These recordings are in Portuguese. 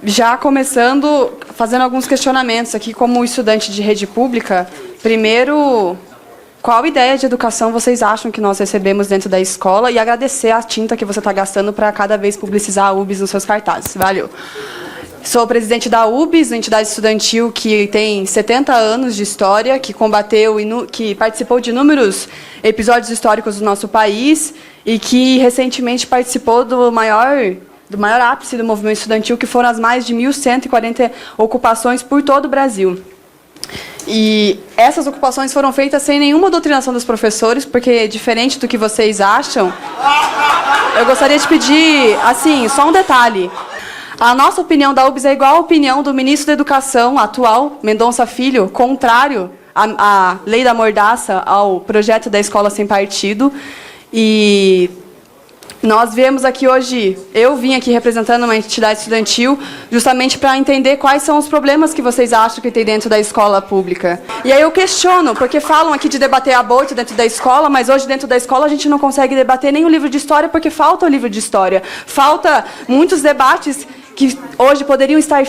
Já começando, fazendo alguns questionamentos aqui como estudante de rede pública. Primeiro, qual ideia de educação vocês acham que nós recebemos dentro da escola? E agradecer a tinta que você está gastando para cada vez publicizar a UBS nos seus cartazes. Valeu. Sou presidente da UBS, uma entidade estudantil que tem 70 anos de história, que combateu, que participou de inúmeros episódios históricos do nosso país e que recentemente participou do maior ápice do movimento estudantil, que foram as mais de 1.140 ocupações por todo o Brasil. E essas ocupações foram feitas sem nenhuma doutrinação dos professores, porque, diferente do que vocês acham, eu gostaria de pedir, assim, só um detalhe. A nossa opinião da UBS é igual à opinião do ministro da Educação atual, Mendonça Filho, contrário à lei da mordaça, ao projeto da escola sem partido. E nós viemos aqui hoje, eu vim aqui representando uma entidade estudantil, justamente para entender quais são os problemas que vocês acham que tem dentro da escola pública. E aí eu questiono, porque falam aqui de debater aborto dentro da escola, mas hoje dentro da escola a gente não consegue debater nem o livro de história, porque falta o livro de história. Falta muitos debates que hoje poderiam estar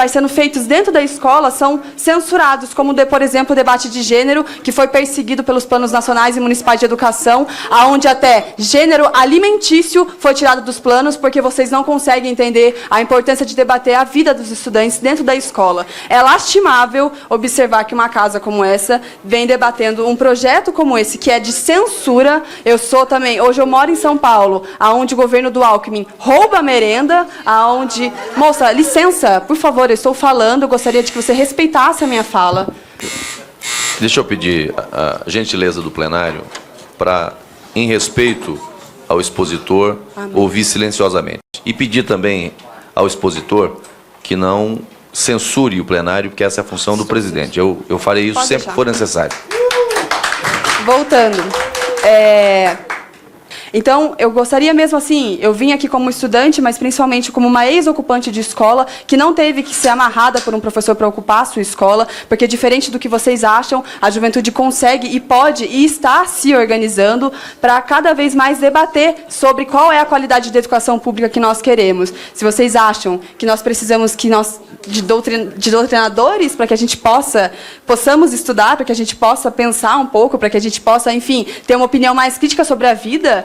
sendo feitos dentro da escola, são censurados, como, por exemplo, o debate de gênero, que foi perseguido pelos planos nacionais e municipais de educação, onde até gênero alimentício foi tirado dos planos, porque vocês não conseguem entender a importância de debater a vida dos estudantes dentro da escola. É lastimável observar que uma casa como essa vem debatendo um projeto como esse, que é de censura. Hoje eu moro em São Paulo, onde o governo do Alckmin rouba a merenda, onde... Moça, licença, por favor, eu estou falando, eu gostaria de que você respeitasse a minha fala. Deixa eu pedir a gentileza do plenário para, em respeito ao expositor, ouvir silenciosamente. E pedir também ao expositor que não censure o plenário, porque essa é a função do presidente. Eu farei isso Pode sempre deixar. que for necessário. Voltando. Então, eu gostaria mesmo assim, eu vim aqui como estudante, mas principalmente como uma ex-ocupante de escola, que não teve que ser amarrada por um professor para ocupar a sua escola, porque, diferente do que vocês acham, a juventude consegue e pode e está se organizando para cada vez mais debater sobre qual é a qualidade de educação pública que nós queremos. Se vocês acham que nós precisamos de doutrinadores para que a gente possamos estudar, para que a gente possa pensar um pouco, para que a gente possa, enfim, ter uma opinião mais crítica sobre a vida,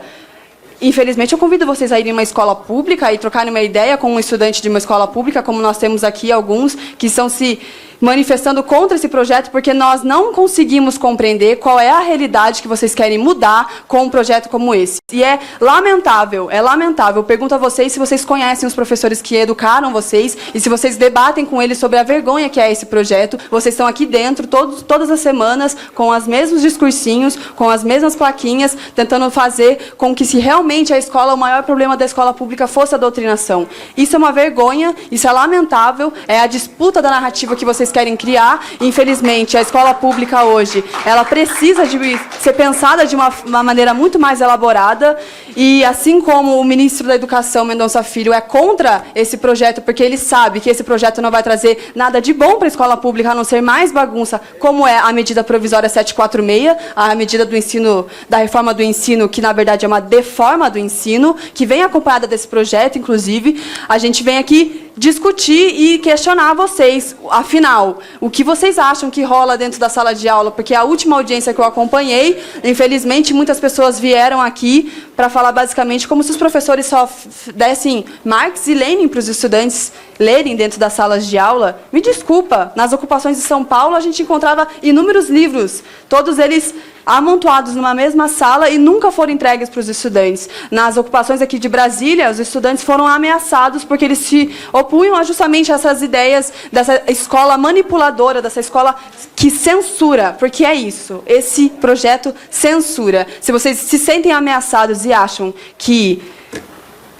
infelizmente, eu convido vocês a irem em uma escola pública e trocarem uma ideia com um estudante de uma escola pública, como nós temos aqui alguns que estão se manifestando contra esse projeto, porque nós não conseguimos compreender qual é a realidade que vocês querem mudar com um projeto como esse. E é lamentável, é lamentável. Eu pergunto a vocês se vocês conhecem os professores que educaram vocês e se vocês debatem com eles sobre a vergonha que é esse projeto. Vocês estão aqui dentro todas as semanas com os mesmos discursinhos, com as mesmas plaquinhas, tentando fazer com que, se realmente a escola, o maior problema da escola pública fosse a doutrinação. Isso é uma vergonha, isso é lamentável, é a disputa da narrativa que vocês querem criar. Infelizmente, a escola pública hoje, ela precisa de ser pensada de uma maneira muito mais elaborada, e assim como o ministro da Educação, Mendonça Filho, é contra esse projeto, porque ele sabe que esse projeto não vai trazer nada de bom para a escola pública, a não ser mais bagunça, como é a medida provisória 746, a medida do ensino, da reforma do ensino, que na verdade é uma deforma do ensino, que vem acompanhada desse projeto, inclusive. A gente vem aqui discutir e questionar vocês, afinal, o que vocês acham que rola dentro da sala de aula, porque a última audiência que eu acompanhei, infelizmente, muitas pessoas vieram aqui para falar basicamente como se os professores só dessem Marx e Lenin para os estudantes lerem dentro das salas de aula. Me desculpa, nas ocupações de São Paulo a gente encontrava inúmeros livros, todos eles amontoados numa mesma sala e nunca foram entregues para os estudantes. Nas ocupações aqui de Brasília, os estudantes foram ameaçados porque eles se opunham a justamente essas ideias dessa escola manipuladora, dessa escola que censura, porque é isso, esse projeto censura. Se vocês se sentem ameaçados e acham que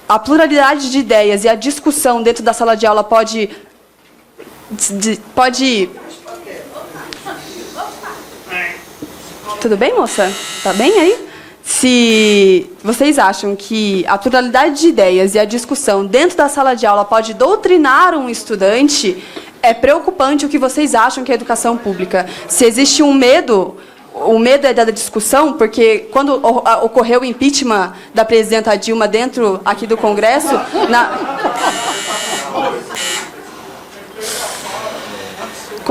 a pluralidade de ideias e a discussão dentro da sala de aula pode Tudo bem, moça? Tá bem aí? Se vocês acham que a pluralidade de ideias e a discussão dentro da sala de aula pode doutrinar um estudante, é preocupante o que vocês acham que é a educação pública. Se existe um medo, o medo é da discussão, porque quando ocorreu o impeachment da presidenta Dilma dentro aqui do Congresso,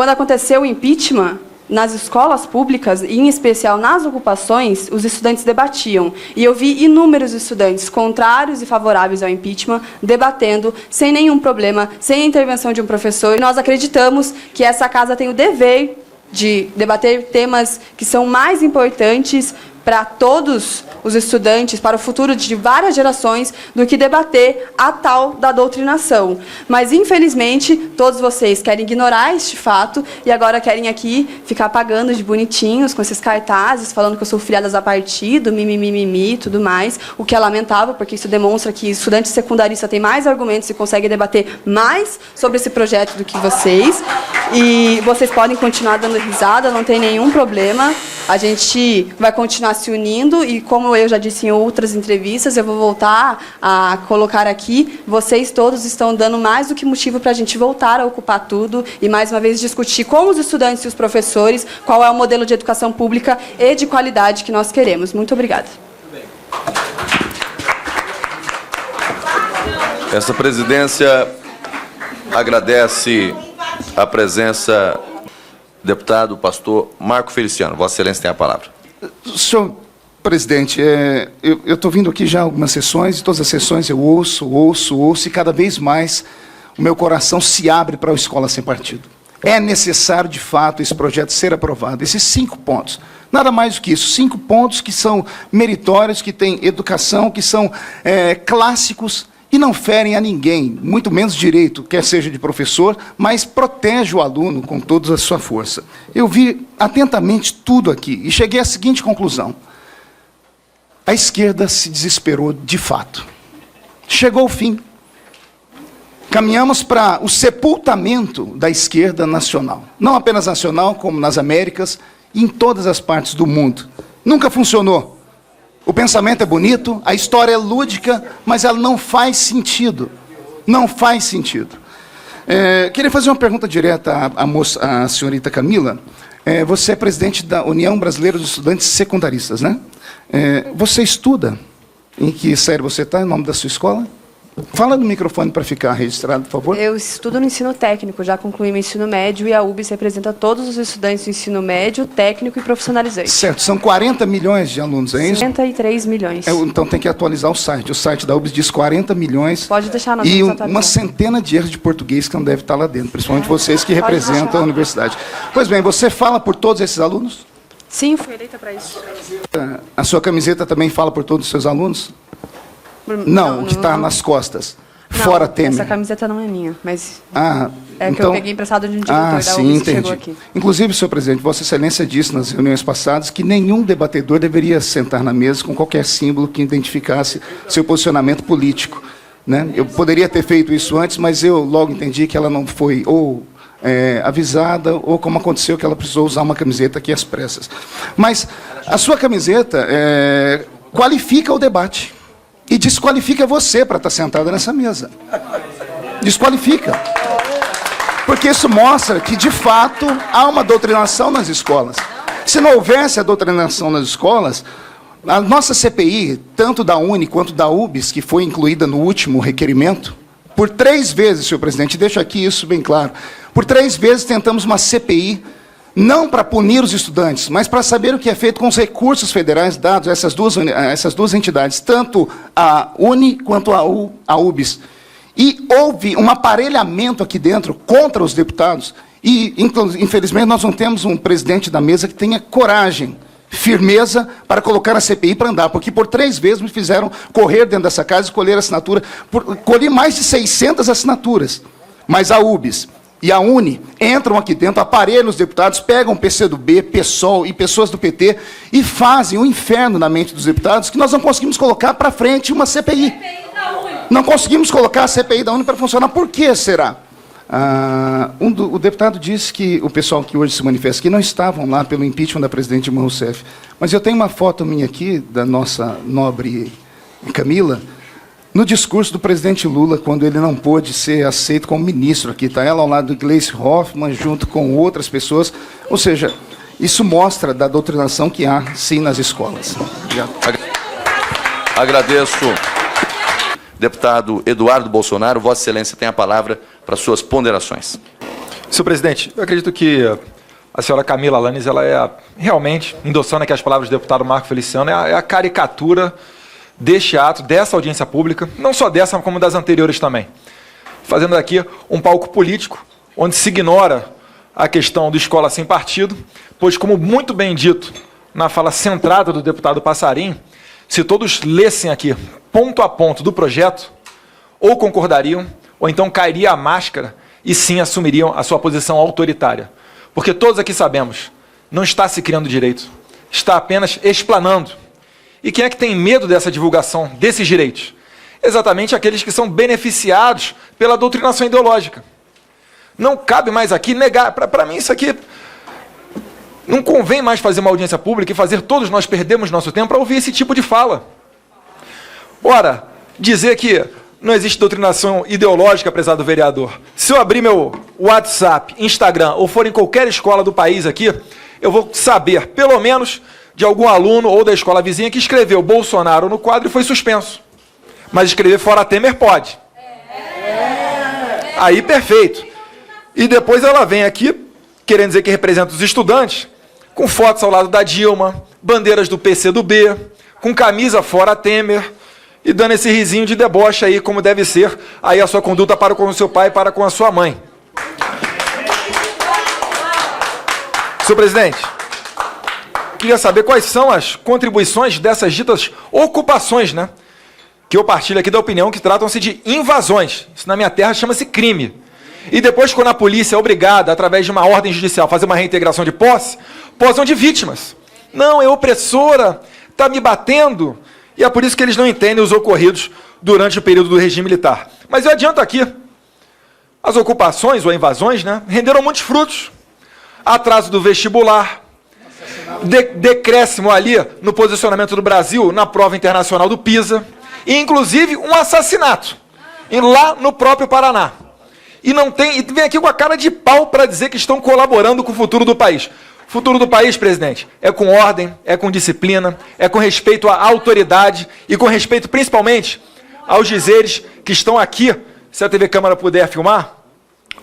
quando aconteceu o impeachment, nas escolas públicas, e em especial nas ocupações, os estudantes debatiam. E eu vi inúmeros estudantes contrários e favoráveis ao impeachment debatendo sem nenhum problema, sem a intervenção de um professor. E nós acreditamos que essa casa tem o dever de debater temas que são mais importantes para todos os estudantes, para o futuro de várias gerações, do que debater a tal da doutrinação. Mas, infelizmente, todos vocês querem ignorar este fato e agora querem aqui ficar pagando de bonitinhos com esses cartazes, falando que eu sou filiadas a partido, mimimi e tudo mais, o que é lamentável, porque isso demonstra que estudante secundarista tem mais argumentos e consegue debater mais sobre esse projeto do que vocês. E vocês podem continuar dando risada, não tem nenhum problema. A gente vai continuar se unindo e, como eu já disse em outras entrevistas, eu vou voltar a colocar aqui, vocês todos estão dando mais do que motivo para a gente voltar a ocupar tudo e, mais uma vez, discutir com os estudantes e os professores qual é o modelo de educação pública e de qualidade que nós queremos. Muito obrigada. Essa presidência agradece a presença do deputado pastor Marco Feliciano. Vossa Excelência tem a palavra. Senhor presidente, eu estou vindo aqui já algumas sessões, e todas as sessões eu ouço, e cada vez mais o meu coração se abre para a Escola Sem Partido. É necessário, de fato, esse projeto ser aprovado. Esses 5 pontos. Nada mais do que isso. 5 pontos que são meritórios, que têm educação, que são clássicos, e não ferem a ninguém, muito menos direito, quer seja de professor, mas protege o aluno com toda a sua força. Eu vi atentamente tudo aqui e cheguei à seguinte conclusão. A esquerda se desesperou de fato. Chegou o fim. Caminhamos para o sepultamento da esquerda nacional. Não apenas nacional, como nas Américas e em todas as partes do mundo. Nunca funcionou. O pensamento é bonito, a história é lúdica, mas ela não faz sentido. Não faz sentido. Queria fazer uma pergunta direta à senhorita Camila. Você é presidente da União Brasileira dos Estudantes Secundaristas, né? Você estuda? Em que série você está? Em nome da sua escola? Fala no microfone para ficar registrado, por favor. Eu estudo no ensino técnico, já concluí meu ensino médio e a UBS representa todos os estudantes do ensino médio, técnico e profissionalizante. Certo, são 40 milhões de alunos, é isso? 53 milhões. Então tem que atualizar o site. O site da UBS diz 40 milhões. Pode deixar nós e uma centena de erros de português que não deve estar lá dentro, principalmente vocês que representam a universidade. Pois bem, você fala por todos esses alunos? Sim, fui eleita para isso. A sua camiseta também fala por todos os seus alunos? Não, que está nas costas. Não, fora Temer. Essa camiseta não é minha, mas então, que eu peguei emprestado de um diretor da sim, UBS que entendi. chegou aqui. Inclusive, senhor presidente, Vossa Excelência disse nas reuniões passadas que nenhum debatedor deveria sentar na mesa com qualquer símbolo que identificasse seu posicionamento político, né? Eu poderia ter feito isso antes, mas eu logo entendi que ela não foi avisada, ou como aconteceu, que ela precisou usar uma camiseta aqui às pressas. Mas a sua camiseta qualifica o debate. E desqualifica você para estar sentada nessa mesa. Desqualifica. Porque isso mostra que, de fato, há uma doutrinação nas escolas. Se não houvesse a doutrinação nas escolas, a nossa CPI, tanto da UNE quanto da UBS, que foi incluída no último requerimento, por 3 vezes, senhor presidente, deixo aqui isso bem claro, por 3 vezes tentamos uma CPI, não para punir os estudantes, mas para saber o que é feito com os recursos federais dados a essas duas entidades, tanto a UNE quanto a UBS. E houve um aparelhamento aqui dentro contra os deputados, e, infelizmente, nós não temos um presidente da mesa que tenha coragem, firmeza para colocar a CPI para andar, porque por 3 vezes me fizeram correr dentro dessa casa e colher assinatura, colhi mais de 600 assinaturas, mas a UBS e a UNE entram aqui dentro, aparelham os deputados, pegam o PCdoB, PSOL e pessoas do PT e fazem um inferno na mente dos deputados que nós não conseguimos colocar para frente uma CPI. Não conseguimos colocar a CPI da UNE para funcionar. Por que será? O deputado disse que o pessoal que hoje se manifesta aqui não estavam lá pelo impeachment da presidente Dilma Rousseff. Mas eu tenho uma foto minha aqui, da nossa nobre Camila, no discurso do presidente Lula, quando ele não pôde ser aceito como ministro aqui. Está ela ao lado do Gleisi Hoffmann, junto com outras pessoas. Ou seja, isso mostra da doutrinação que há, sim, nas escolas. Obrigado. Agradeço. Deputado Eduardo Bolsonaro, Vossa Excelência tem a palavra para suas ponderações. Senhor presidente, eu acredito que a senhora Camila Alanis, ela é realmente, endossando aqui as palavras do deputado Marco Feliciano, é a caricatura deste ato, dessa audiência pública, não só dessa, como das anteriores também. Fazendo aqui um palco político, onde se ignora a questão do escola sem partido, pois, como muito bem dito na fala centrada do deputado Passarim, se todos lessem aqui, ponto a ponto do projeto, ou concordariam, ou então cairia a máscara e sim assumiriam a sua posição autoritária. Porque todos aqui sabemos, não está se criando direito, está apenas explanando. E quem é que tem medo dessa divulgação desses direitos? Exatamente aqueles que são beneficiados pela doutrinação ideológica. Não cabe mais aqui negar. Para mim, isso aqui não convém mais fazer uma audiência pública e fazer todos nós perdermos nosso tempo para ouvir esse tipo de fala. Ora, dizer que não existe doutrinação ideológica, prezado vereador. Se eu abrir meu WhatsApp, Instagram, ou for em qualquer escola do país aqui, eu vou saber, pelo menos, de algum aluno ou da escola vizinha que escreveu Bolsonaro no quadro e foi suspenso. Mas escrever fora Temer pode. Aí, perfeito. E depois ela vem aqui, querendo dizer que representa os estudantes, com fotos ao lado da Dilma, bandeiras do PCdoB, com camisa fora Temer, e dando esse risinho de deboche aí, como deve ser aí a sua conduta para com o seu pai e para com a sua mãe. Senhor presidente, queria saber quais são as contribuições dessas ditas ocupações, né? Que eu partilho aqui da opinião que tratam-se de invasões. Isso na minha terra chama-se crime. E depois, quando a polícia é obrigada, através de uma ordem judicial, a fazer uma reintegração de posse, posam de vítimas. Não, é opressora, está me batendo. E é por isso que eles não entendem os ocorridos durante o período do regime militar. Mas eu adianto aqui, as ocupações ou invasões, né, renderam muitos frutos. Atraso do vestibular, decréscimo ali no posicionamento do Brasil na prova internacional do PISA, e inclusive um assassinato, lá no próprio Paraná. E vem aqui com a cara de pau para dizer que estão colaborando com o futuro do país. O futuro do país, presidente, é com ordem, é com disciplina, é com respeito à autoridade e com respeito, principalmente, aos dizeres que estão aqui, se a TV Câmara puder filmar,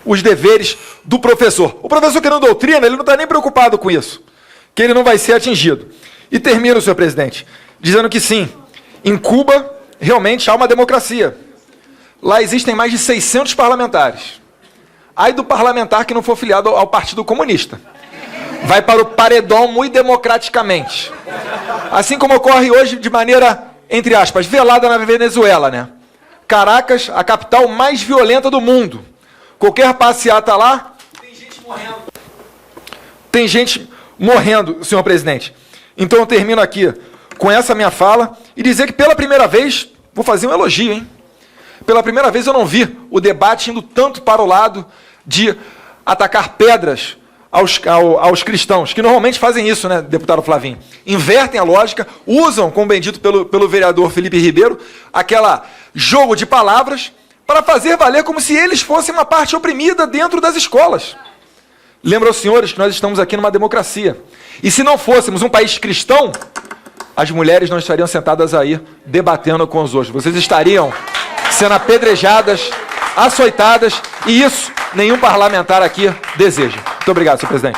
os deveres do professor. O professor que não doutrina, ele não está nem preocupado com isso, que ele não vai ser atingido. E termino, senhor presidente, dizendo que sim, em Cuba, realmente há uma democracia. Lá existem mais de 600 parlamentares. Ai do parlamentar que não for filiado ao Partido Comunista. Vai para o paredão muito democraticamente. Assim como ocorre hoje de maneira, entre aspas, velada na Venezuela, né? Caracas, a capital mais violenta do mundo. Qualquer passeata lá, tem gente morrendo. Tem gente morrendo, senhor presidente. Então eu termino aqui com essa minha fala e dizer que pela primeira vez, vou fazer um elogio, hein? Pela primeira vez eu não vi o debate indo tanto para o lado de atacar pedras aos cristãos, que normalmente fazem isso, né, deputado Flavinho? Invertem a lógica, usam, como bem dito pelo vereador Felipe Ribeiro, aquela jogo de palavras para fazer valer como se eles fossem uma parte oprimida dentro das escolas. Lembro aos senhores que nós estamos aqui numa democracia. E se não fôssemos um país cristão, as mulheres não estariam sentadas aí debatendo com os outros. Vocês estariam sendo apedrejadas, açoitadas, e isso nenhum parlamentar aqui deseja. Muito obrigado, senhor presidente.